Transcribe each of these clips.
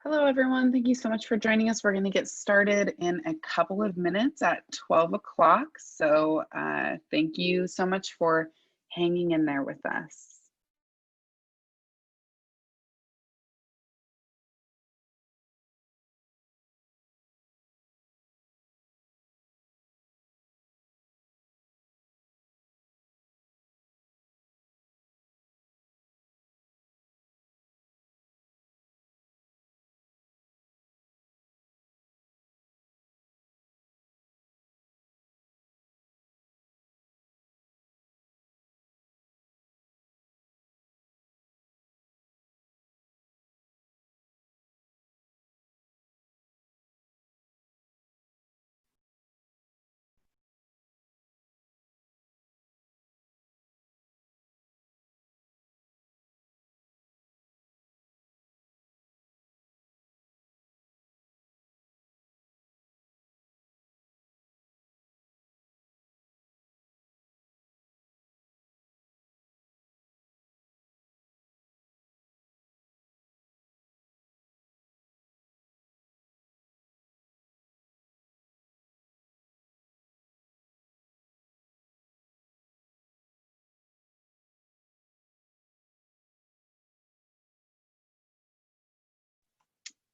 Hello, everyone. Thank you so much for joining us. We're going to get started in a couple of minutes at 12 o'clock. So thank you so much for hanging in there with us.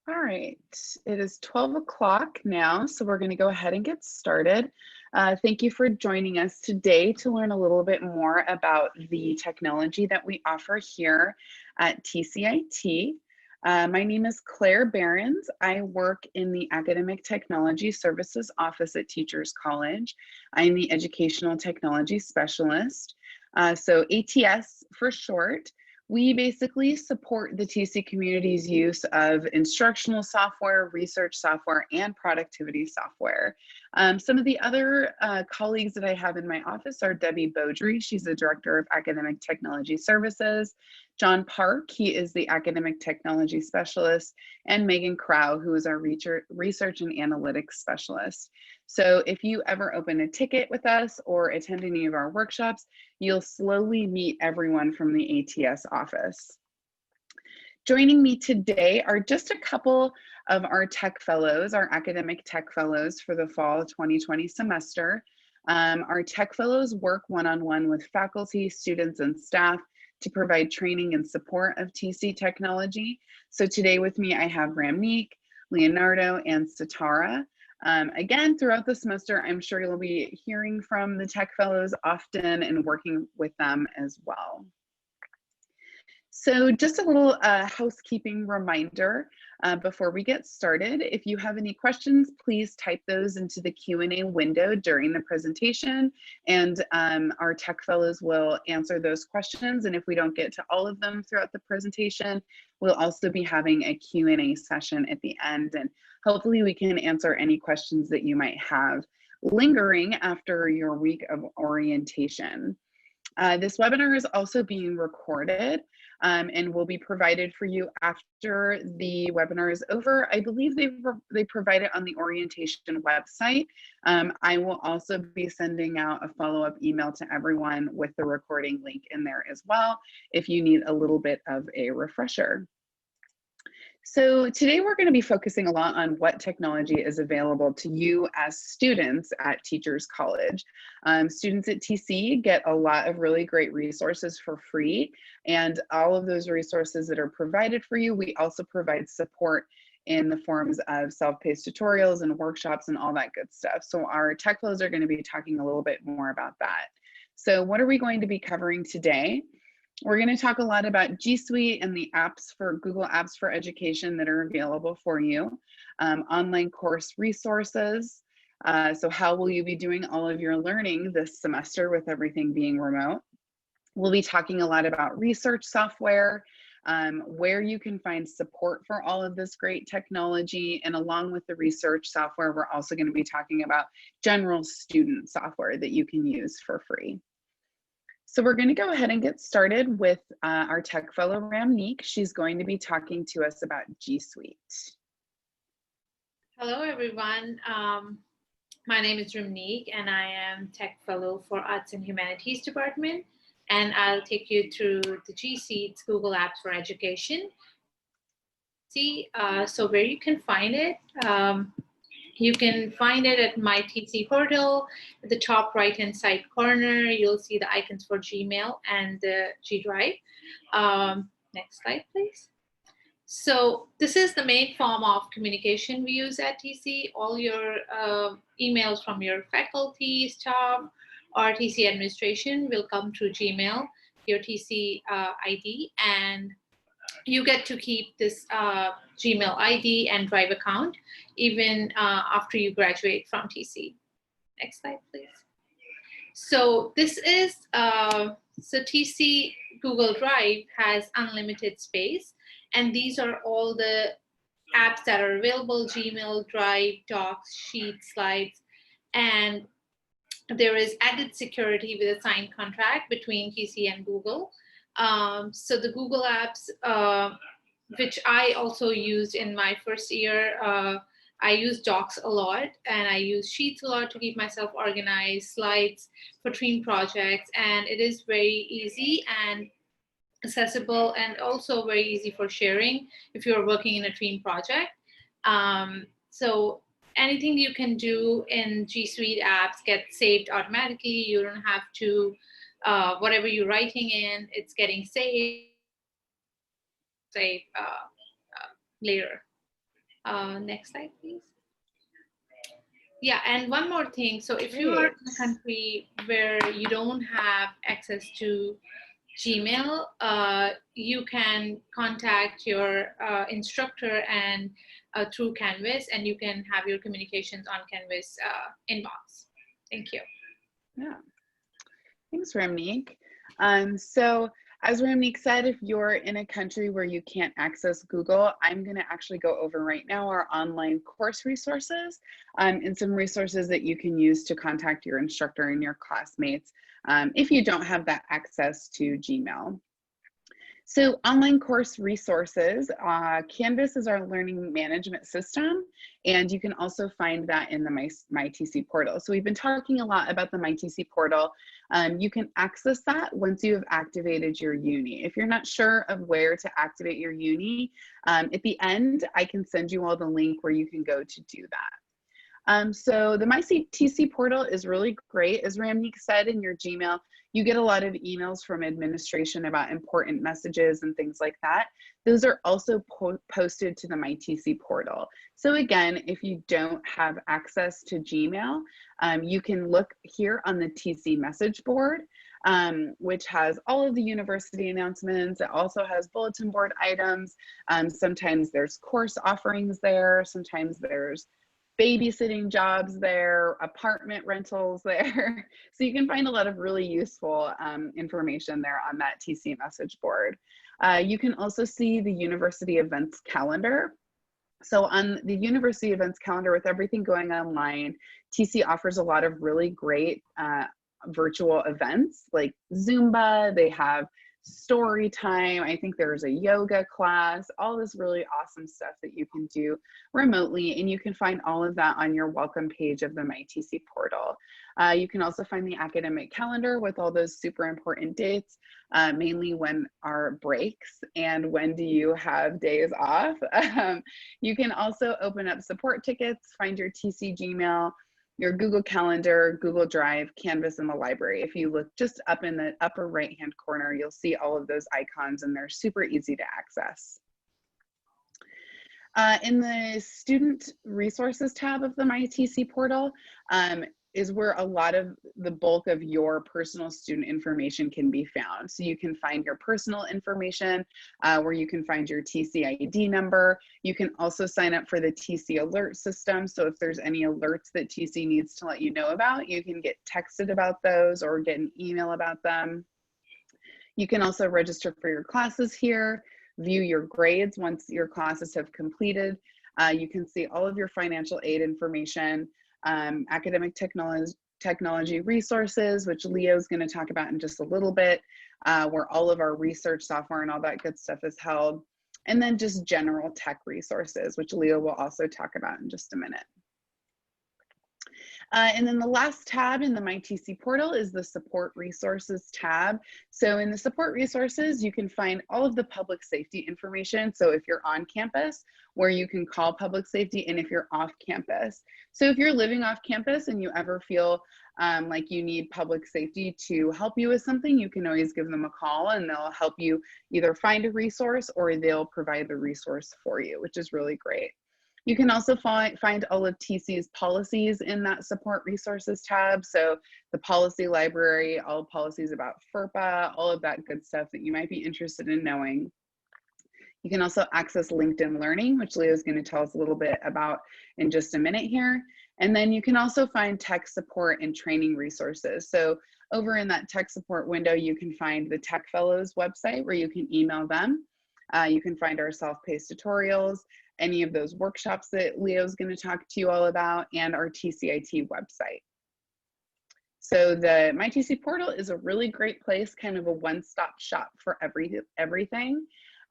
All right, it is 12 o'clock now, so we're going to go ahead and get started. Thank you for joining us today to learn a little bit more about the technology that we offer here at TCIT. My name is Claire Behrens. I work in the Academic Technology Services Office at Teachers College. I'm the Educational Technology Specialist, so ATS for short. We basically support the TC community's use of instructional software, research software, and productivity software. Some of the other colleagues that I have in my office are Debbie Beaudry. She's the Director of Academic Technology Services. John Park, he is the Academic Technology Specialist, and Megan Crow, who is our Research and Analytics Specialist. So if you ever open a ticket with us or attend any of our workshops, you'll slowly meet everyone from the ATS office. Joining me today are just a couple of our tech fellows, our academic tech fellows for the fall 2020 semester. Our tech fellows work one-on-one with faculty, students, and staff to provide training and support of TC technology. So today with me, I have Ramneek, Leonardo, and Satara. Again, throughout the semester, I'm sure you'll be hearing from the tech fellows often and working with them as well. So just a little housekeeping reminder before we get started. If you have any questions, please type those into the Q&A window during the presentation, and our tech fellows will answer those questions. And if we don't get to all of them throughout the presentation, we'll also be having a Q&A session at the end, and hopefully we can answer any questions that you might have lingering after your week of orientation. This webinar is also being recorded and will be provided for you after the webinar is over. I believe they provide it on the orientation website. I will also be sending out a follow-up email to everyone with the recording link in there as well, if you need a little bit of a refresher. So today we're going to be focusing a lot on what technology is available to you as students at Teachers College. Students at TC get a lot of really great resources for free, and all of those resources that are provided for you, we also provide support in the forms of self-paced tutorials and workshops and all that good stuff. So our tech fellows are going to be talking a little bit more about that. So what are we going to be covering today? We're going to talk a lot about G Suite and the apps for Google Apps for Education that are available for you, online course resources. So how will you be doing all of your learning this semester with everything being remote? We'll be talking a lot about research software, where you can find support for all of this great technology. And along with the research software, we're also going to be talking about general student software that you can use for free. So we're going to go ahead and get started with our tech fellow Ramneek. She's going to be talking to us about G Suite. Hello, everyone. My name is Ramneek, and I am tech fellow for Arts and Humanities Department. And I'll take you through the G Suite's Google Apps for Education. TC. So where you can find it, you can find it at My TC portal. At the top right-hand side corner, you'll see the icons for Gmail and the G Drive. Next slide, please. So this is the main form of communication we use at TC. All your emails from your faculty, staff, or TC administration will come through Gmail, your TC ID, and you get to keep this Gmail ID and Drive account even after you graduate from TC. Next slide, please. So this is, so TC Google Drive has unlimited space, and these are all the apps that are available: Gmail, Drive, Docs, Sheets, Slides, and there is added security with a signed contract between TC and Google. So the Google apps, which I also used in my first year, I use Docs a lot, and I use Sheets a lot to keep myself organized, Slides for team projects, and it is very easy and accessible, and also very easy for sharing if you're working in a team project. So anything you can do in G Suite apps gets saved automatically. You don't have to, whatever you're writing in, it's getting saved later. Next slide, please. Yeah, and one more thing. So if you are in a country where you don't have access to Gmail, you can contact your instructor and through Canvas, and you can have your communications on Canvas inbox. Thank you. Yeah, thanks, Ramneek. So as Ramneek said, if you're in a country where you can't access Google, I'm going to actually go over right now our online course resources and some resources that you can use to contact your instructor and your classmates if you don't have that access to Gmail. So online course resources, Canvas is our learning management system, and you can also find that in the MyTC portal. So we've been talking a lot about the MyTC portal. You can access that once you have activated your uni. If you're not sure of where to activate your uni, at the end, I can send you all the link where you can go to do that. So the MyTC portal is really great. As Ramneek said, in your Gmail, you get a lot of emails from administration about important messages and things like that. Those are also posted to the MyTC portal. So again, if you don't have access to Gmail, you can look here on the TC message board, which has all of the university announcements. It also has bulletin board items. Sometimes there's course offerings there. Sometimes there's babysitting jobs there, apartment rentals there. So you can find a lot of really useful information there on that TC message board. You can also see the university events calendar. So on the university events calendar, with everything going online, TC offers a lot of really great virtual events like Zumba. They have story time. I think there's a yoga class, all this really awesome stuff that you can do remotely, and you can find all of that on your welcome page of the MyTC portal. You can also find the academic calendar with all those super important dates, mainly when are breaks and when do you have days off. You can also open up support tickets, find your TC Gmail, your Google Calendar, Google Drive, Canvas, and the library. If you look just up in the upper right-hand corner, you'll see all of those icons, and they're super easy to access. In the Student Resources tab of the MyTC portal is where a lot of the bulk of your personal student information can be found. So you can find your personal information, where you can find your TCID number. You can also sign up for the TC alert system. So if there's any alerts that TC needs to let you know about, you can get texted about those or get an email about them. You can also register for your classes here, view your grades once your classes have completed. You can see all of your financial aid information, academic technology resources, which Leo's going to talk about in just a little bit, where all of our research software and all that good stuff is held, and then just general tech resources, which Leo will also talk about in just a minute. And then the last tab in the MyTC portal is the Support Resources tab. So in the Support Resources, you can find all of the public safety information. So if you're on campus, where you can call public safety, and if you're off campus. So if you're living off campus and you ever feel like you need public safety to help you with something, you can always give them a call and they'll help you either find a resource or they'll provide the resource for you, which is really great. You can also find all of TC's policies in that Support Resources tab. So the policy library, all policies about FERPA, all of that good stuff that you might be interested in knowing. You can also access LinkedIn Learning, which Leo's going to tell us a little bit about in just a minute here. And then you can also find tech support and training resources. So over in that tech support window, you can find the Tech Fellows website where you can email them. You can find our self-paced tutorials, any of those workshops that Leo's going to talk to you all about, and our TCIT website. So the MyTC portal is a really great place, kind of a one-stop shop for everything.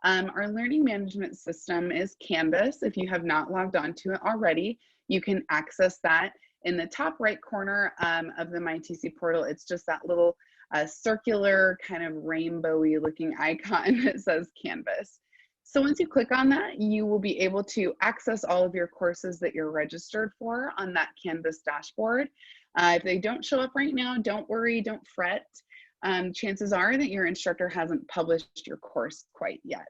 Our learning management system is Canvas. If you have not logged on to it already, you can access that in the top right corner of the MyTC portal. It's just that little circular kind of rainbowy looking icon that says Canvas. So once you click on that, you will be able to access all of your courses that you're registered for on that Canvas dashboard. If they don't show up right now, don't worry, don't fret. Chances are that your instructor hasn't published your course quite yet.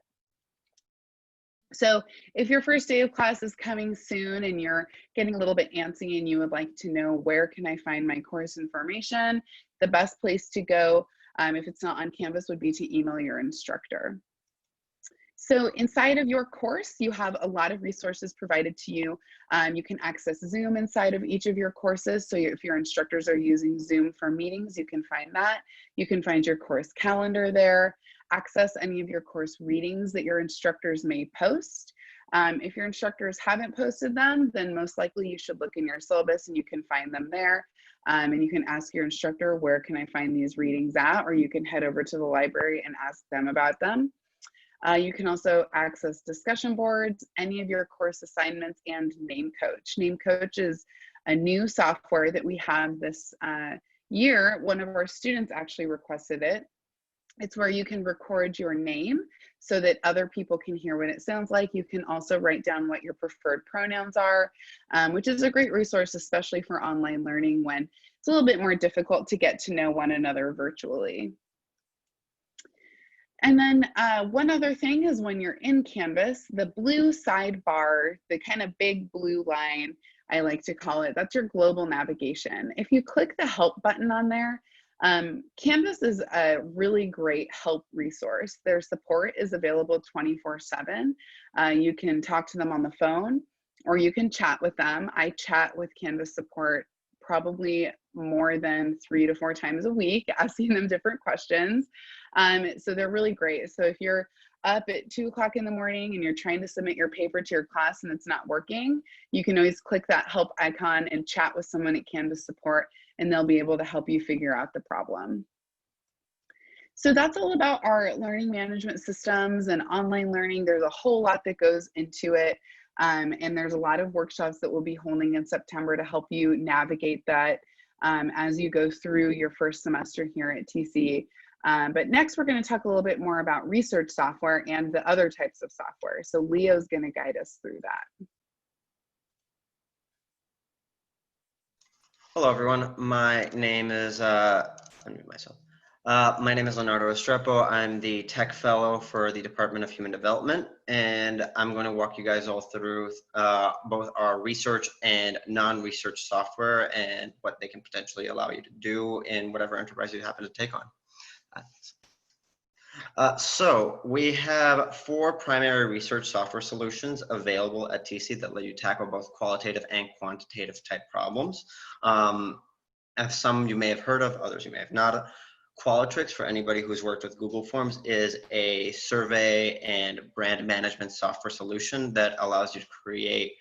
So if your first day of class is coming soon and you're getting a little bit antsy and you would like to know where can I find my course information, the best place to go, if it's not on Canvas, would be to email your instructor. So inside of your course, you have a lot of resources provided to you. You can access Zoom inside of each of your courses. So if your instructors are using Zoom for meetings, you can find that. You can find your course calendar there, access any of your course readings that your instructors may post. If your instructors haven't posted them, then most likely you should look in your syllabus and you can find them there. And you can ask your instructor, where can I find these readings at? Or you can head over to the library and ask them about them. You can also access discussion boards, any of your course assignments, and NameCoach. NameCoach is a new software that we have this year. One of our students actually requested it. It's where you can record your name so that other people can hear what it sounds like. You can also write down what your preferred pronouns are, which is a great resource, especially for online learning when it's a little bit more difficult to get to know one another virtually. And then one other thing is when you're in Canvas, the blue sidebar, the kind of big blue line, I like to call it, that's your global navigation. If you click the help button on there, Canvas is a really great help resource. Their support is available 24/7. You can talk to them on the phone or you can chat with them. I chat with Canvas support probably more than 3 to 4 times a week, asking them different questions. So they're really great. So if you're up at 2 o'clock in the morning and you're trying to submit your paper to your class and it's not working, you can always click that help icon and chat with someone at Canvas support and they'll be able to help you figure out the problem. So that's all about our learning management systems and online learning. There's a whole lot that goes into it. And there's a lot of workshops that we'll be holding in September to help you navigate that as you go through your first semester here at TC. But next, we're going to talk a little bit more about research software and the other types of software. So Leo's going to guide us through that. Hello, everyone. My name is, unmute myself. My name is Leonardo Restrepo. I'm the Tech Fellow for the Department of Human Development, and I'm going to walk you guys all through both our research and non-research software and what they can potentially allow you to do in whatever enterprise you happen to take on. So we have 4 primary research software solutions available at TC that let you tackle both qualitative and quantitative type problems. And some you may have heard of, others you may have not. Qualitrix, for anybody who's worked with Google Forms, is a survey and brand management software solution that allows you to create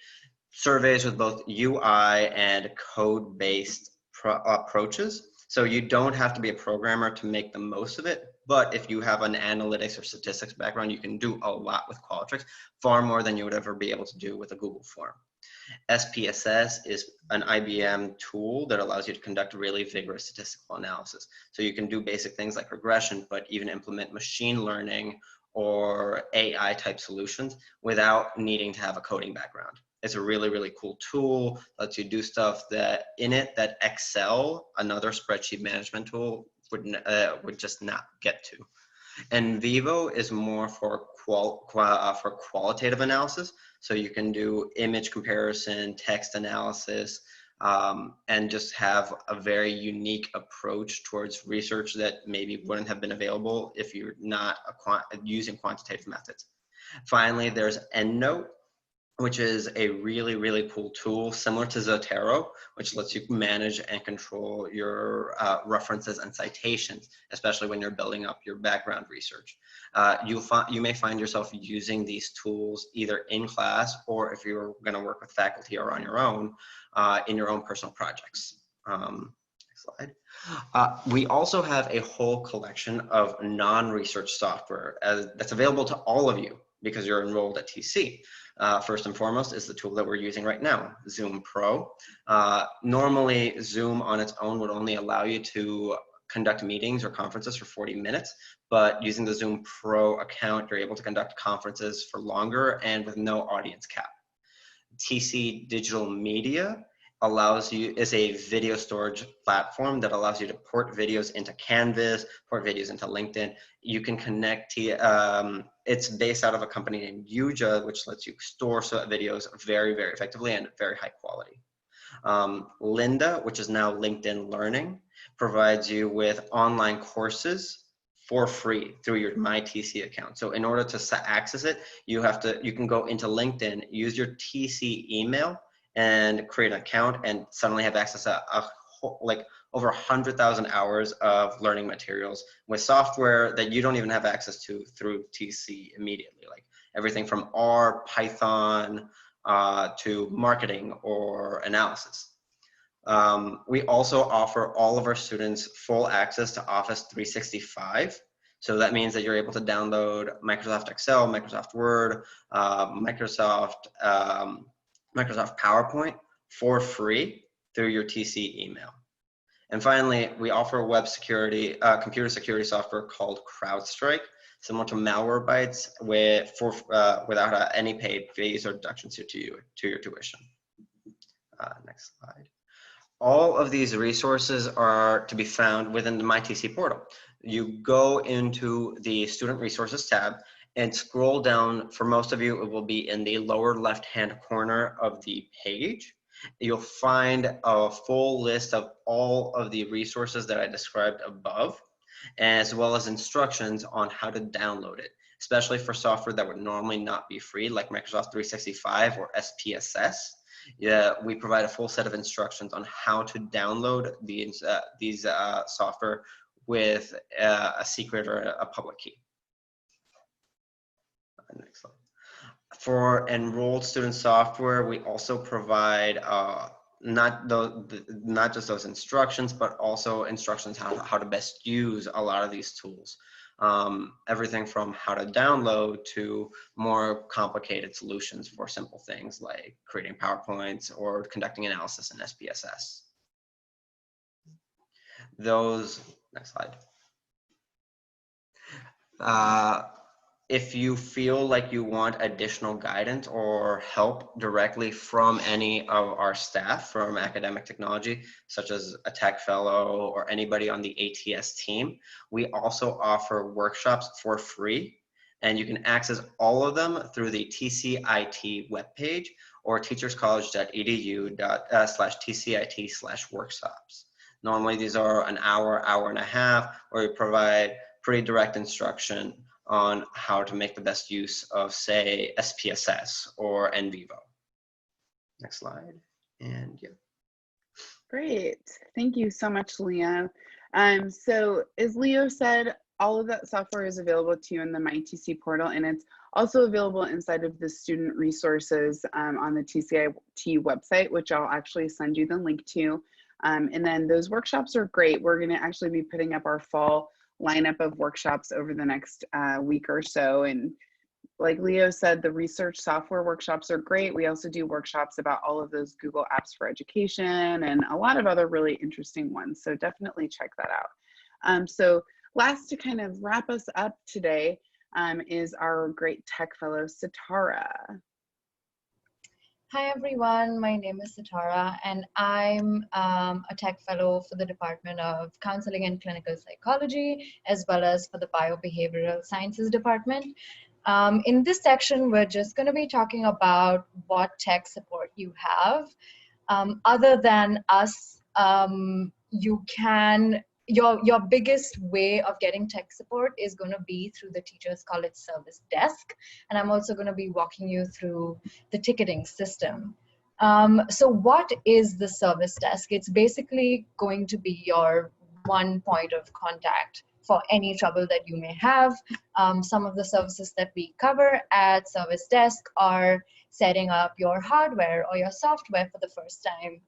surveys with both UI and code-based approaches. So you don't have to be a programmer to make the most of it, but if you have an analytics or statistics background, you can do a lot with Qualitrix, far more than you would ever be able to do with a Google form. SPSS is an IBM tool that allows you to conduct really vigorous statistical analysis. So you can do basic things like regression, but even implement machine learning or AI type solutions without needing to have a coding background. It's a really, really cool tool, lets you do stuff that Excel, another spreadsheet management tool, would just not get to. And Vivo is more for qualitative analysis. So you can do image comparison, text analysis, and just have a very unique approach towards research that maybe wouldn't have been available if you're not using quantitative methods. Finally, there's EndNote, which is a really, really cool tool similar to Zotero, which lets you manage and control your references and citations, especially when you're building up your background research. You may find yourself using these tools either in class or if you're going to work with faculty or on your own in your own personal projects. Next slide. We also have a whole collection of non-research software that's available to all of you because you're enrolled at TC. First and foremost is the tool that we're using right now, Zoom Pro. Normally, Zoom on its own would only allow you to conduct meetings or conferences for 40 minutes, but using the Zoom Pro account, you're able to conduct conferences for longer and with no audience cap. TC Digital Media is a video storage platform that allows you to port videos into Canvas, port videos into LinkedIn. You can connect it's based out of a company named Yuja, which lets you store videos very, very effectively and very high quality. Lynda, which is now LinkedIn Learning, provides you with online courses for free through your MyTC account. So in order to access it, you can go into LinkedIn, use your TC email, and create an account and suddenly have access to like over 100,000 hours of learning materials with software that you don't even have access to through TC immediately, like everything from R, Python, to marketing or analysis. We also offer all of our students full access to Office 365. So that means that you're able to download Microsoft Excel, Microsoft Word, Microsoft PowerPoint for free through your TC email. And finally, we offer web security, computer security software called CrowdStrike, similar to Malwarebytes, without any paid fees or deductions to your tuition. Next slide. All of these resources are to be found within the MyTC portal. You go into the Student Resources tab and scroll down. For most of you, it will be in the lower left-hand corner of the page. You'll find a full list of all of the resources that I described above, as well as instructions on how to download it, especially for software that would normally not be free, like Microsoft 365 or SPSS. Yeah, we provide a full set of instructions on how to download these software with a secret or a public key. Next slide. For enrolled student software, we also provide not just those instructions, but also instructions how to best use a lot of these tools. Everything from how to download to more complicated solutions for simple things like creating PowerPoints or conducting analysis in SPSS. Next slide. If you feel like you want additional guidance or help directly from any of our staff from academic technology, such as a tech fellow or anybody on the ATS team, we also offer workshops for free, and you can access all of them through the TCIT webpage or teacherscollege.edu/TCIT/workshops. Normally these are an hour, hour and a half, where we provide pretty direct instruction on how to make the best use of, say, SPSS or NVivo. Next slide. And yeah. Great. Thank you so much, Leo. So as Leo said, all of that software is available to you in the MyTC portal, and it's also available inside of the student resources on the TCIT website, which I'll actually send you the link to. And then those workshops are great. We're going to actually be putting up our fall lineup of workshops over the next week or so, and like Leo said, the research software workshops are great. We also do workshops about all of those Google Apps for Education and a lot of other really interesting ones. So definitely check that out. So last, to kind of wrap us up today, is our great tech fellow, Sitara. Hi everyone, my name is Sitara and I'm a tech fellow for the Department of Counseling and Clinical Psychology, as well as for the Biobehavioral Sciences Department. In this section, we're just going to be talking about what tech support you have. Other than us, your biggest way of getting tech support is going to be through the Teachers College Service Desk. And I'm also going to be walking you through the ticketing system. So what is the service desk? It's basically going to be your one point of contact for any trouble that you may have. Some of the services that we cover at Service Desk are setting up your hardware or your software for the first time,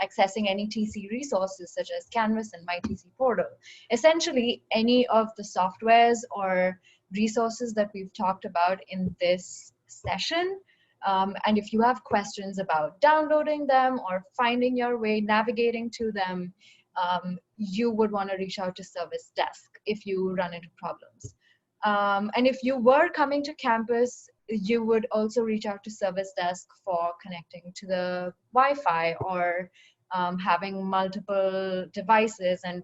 accessing any TC resources such as Canvas and MyTC Portal. Essentially, any of the softwares or resources that we've talked about in this session. And if you have questions about downloading them or finding your way, navigating to them, you would want to reach out to Service Desk if you run into problems. And if you were coming to campus, you would also reach out to Service Desk for connecting to the Wi-Fi or having multiple devices and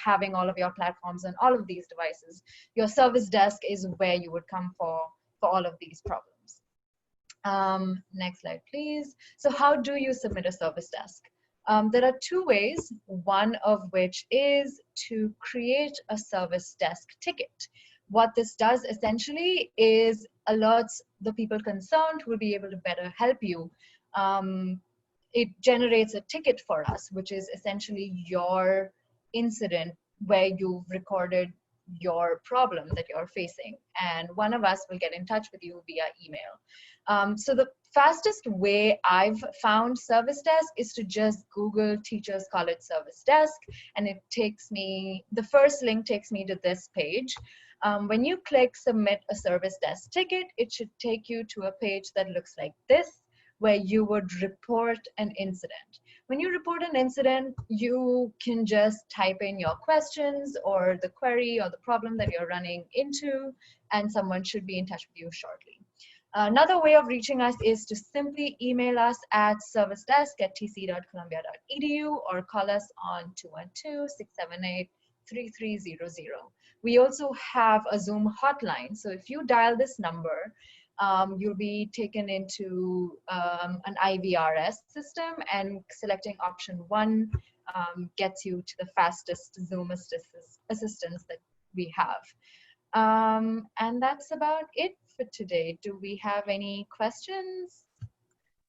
having all of your platforms on all of these devices. Your Service Desk is where you would come for all of these problems. Next slide, please. So how do you submit a Service Desk? There are two ways, one of which is to create a Service Desk ticket. What this does essentially is alerts the people concerned who will be able to better help you. It generates a ticket for us, which is essentially your incident where you've recorded your problem that you're facing. And one of us will get in touch with you via email. So the fastest way I've found Service Desk is to just Google Teachers College Service Desk, and it takes me, the first link takes me to this page. When you click submit a Service Desk ticket, it should take you to a page that looks like this, where you would report an incident. When you report an incident, you can just type in your questions or the query or the problem that you're running into, and someone should be in touch with you shortly. Another way of reaching us is to simply email us at servicedesk@tc.columbia.edu or call us on 212-678-3300. We also have a Zoom hotline. So if you dial this number, you'll be taken into an IVRS system, and selecting option 1 gets you to the fastest Zoom assistance that we have. And that's about it for today. Do we have any questions?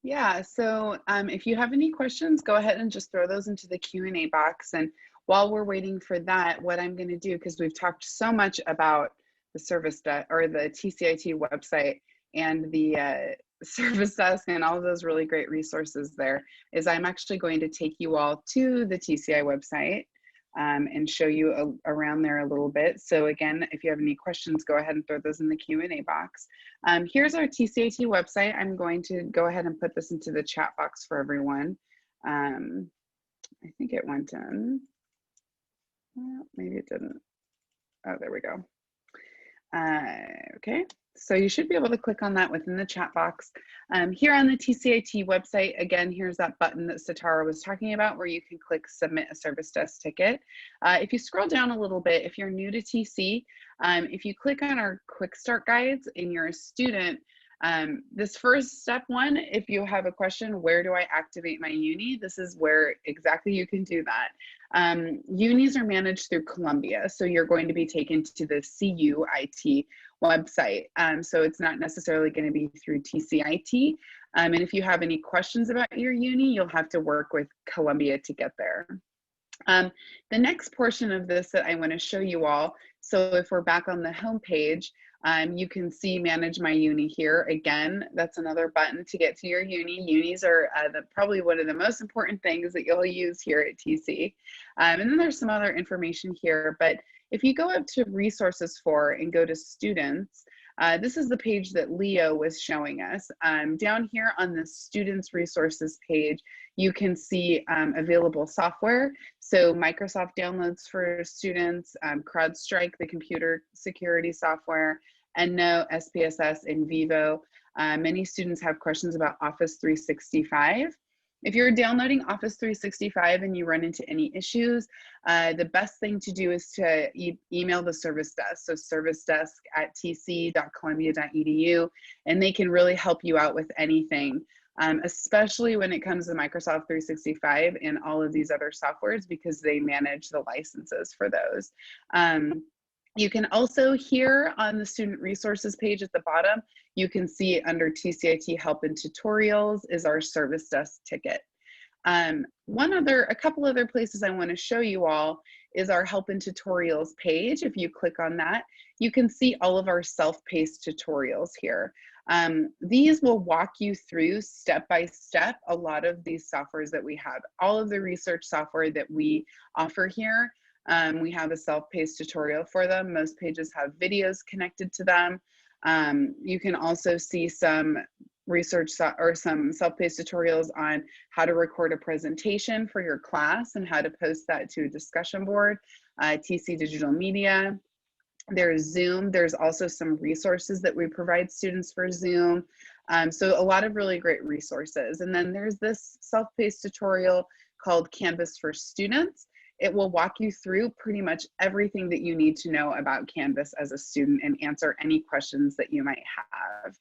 Yeah, so if you have any questions, go ahead and just throw those into the Q&A box. And while we're waiting for that, what I'm going to do, because we've talked so much about the Service Desk or the TCIT website and the Service Desk and all of those really great resources there, is I'm actually going to take you all to the TCI website and show you around there a little bit. So again, if you have any questions, go ahead and throw those in the Q&A box. Here's our TCIT website. I'm going to go ahead and put this into the chat box for everyone. I think it went in. Well, maybe it didn't. Oh, there we go. Okay, so you should be able to click on that within the chat box. Here on the TCIT website, again, here's that button that Sitara was talking about where you can click submit a Service Desk ticket. If you scroll down a little bit, if you're new to TC, if you click on our quick start guides and you're a student, this first step 1, if you have a question, where do I activate my uni? This is where exactly you can do that. Unis are managed through Columbia, so you're going to be taken to the CUIT website. So it's not necessarily going to be through TCIT. And if you have any questions about your uni, you'll have to work with Columbia to get there. The next portion of this that I want to show you all, so if we're back on the home page, you can see manage my uni here. Again, that's another button to get to your uni. Unis are probably one of the most important things that you'll use here at TC. And then there's some other information here, but if you go up to resources for and go to students, This is the page that Leo was showing us. Down here on the students resources page, you can see available software. So Microsoft downloads for students, CrowdStrike, the computer security software, EndNote, SPSS, and Vivo. Many students have questions about Office 365. If you're downloading Office 365 and you run into any issues, the best thing to do is to email the service desk. So servicedesk@tc.columbia.edu, and they can really help you out with anything, especially when it comes to Microsoft 365 and all of these other softwares, because they manage the licenses for those. You can also here on the student resources page at the bottom, you can see under TCIT help and tutorials is our service desk ticket. A couple other places I want to show you all is our help and tutorials page. If you click on that, you can see all of our self-paced tutorials here. These will walk you through step by step a lot of these softwares that we have. All of the research software that we offer here, we have a self-paced tutorial for them. Most pages have videos connected to them. You can also see some research or some self-paced tutorials on how to record a presentation for your class and how to post that to a discussion board, TC Digital Media. There's Zoom. There's also some resources that we provide students for Zoom. So a lot of really great resources. And then there's this self-paced tutorial called Canvas for Students. It will walk you through pretty much everything that you need to know about Canvas as a student and answer any questions that you might have.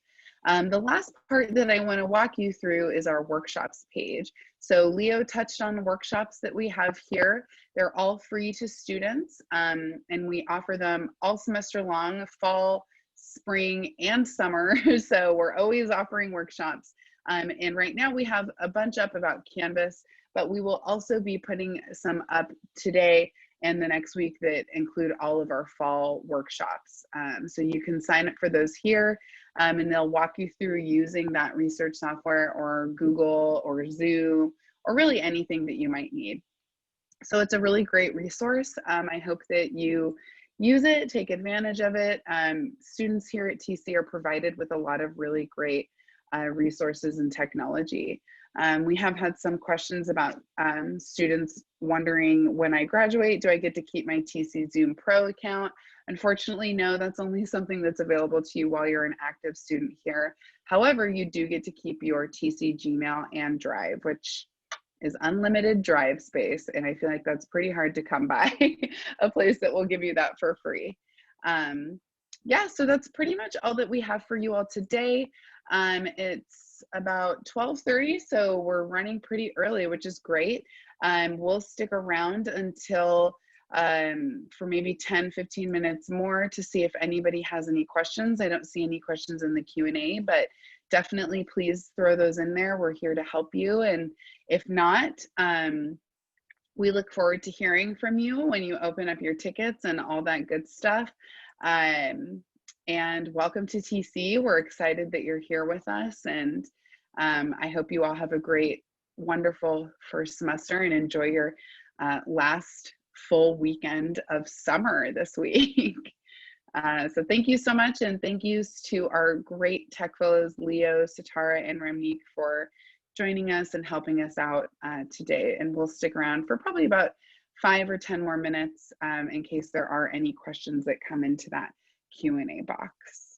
The last part that I want to walk you through is our workshops page. So Leo touched on the workshops that we have here. They're all free to students, and we offer them all semester long, fall, spring, and summer. So we're always offering workshops. And right now we have a bunch up about Canvas, but we will also be putting some up today and the next week that include all of our fall workshops. So you can sign up for those here, and they'll walk you through using that research software or Google or Zoom or really anything that you might need. So it's a really great resource. I hope that you use it, take advantage of it. Students here at TC are provided with a lot of really great resources and technology. We have had some questions about students wondering, when I graduate, do I get to keep my TC Zoom Pro account? Unfortunately, no, that's only something that's available to you while you're an active student here. However, you do get to keep your TC Gmail and Drive, which is unlimited drive space. And I feel like that's pretty hard to come by, a place that will give you that for free. Yeah, so that's pretty much all that we have for you all today. It's about 12:30, so we're running pretty early, which is great. We'll stick around until for maybe 10-15 minutes more to see if anybody has any questions. I don't see any questions in the Q&A, but definitely please throw those in there. We're here to help you. And if not, we look forward to hearing from you when you open up your tickets and all that good stuff. And welcome to TC. We're excited that you're here with us. And I hope you all have a great, wonderful first semester and enjoy your last full weekend of summer this week. So thank you so much. And thank yous to our great tech fellows, Leo, Satara, and Ramneek, for joining us and helping us out today. And we'll stick around for probably about 5 or 10 more minutes in case there are any questions that come into that Q&A box.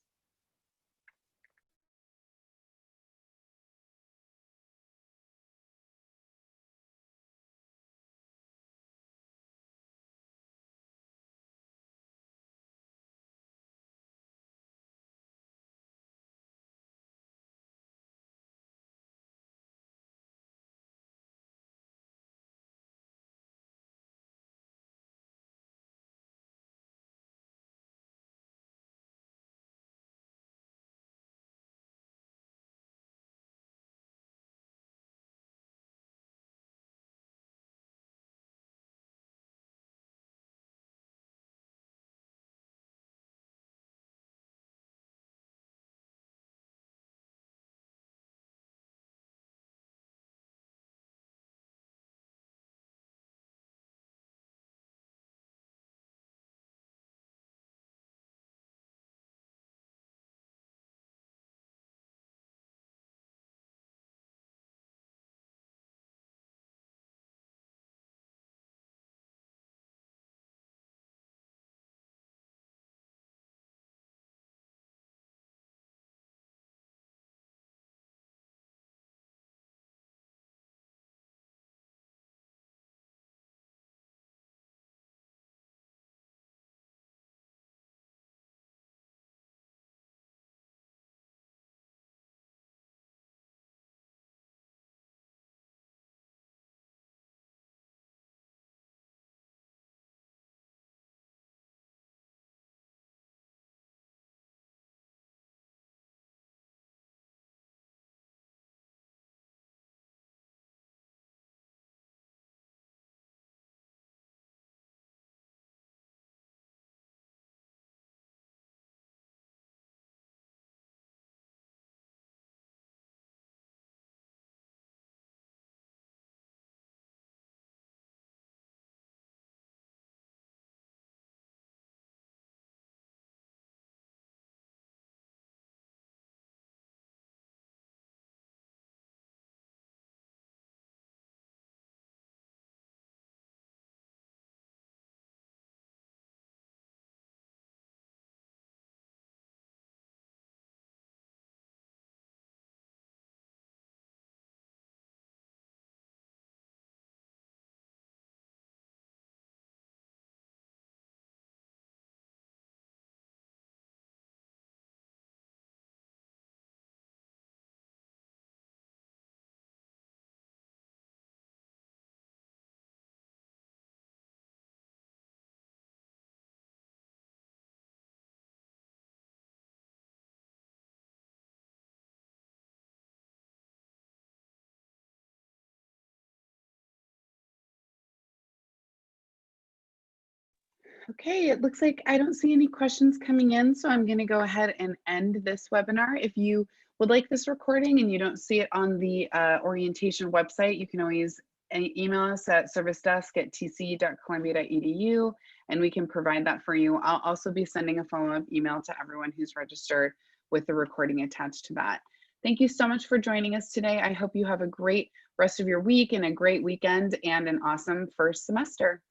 Okay, it looks like I don't see any questions coming in, so I'm going to go ahead and end this webinar. If you would like this recording and you don't see it on the orientation website, you can always email us at servicedesk@tc.columbia.edu, and we can provide that for you. I'll also be sending a follow-up email to everyone who's registered with the recording attached to that. Thank you so much for joining us today. I hope you have a great rest of your week and a great weekend and an awesome first semester.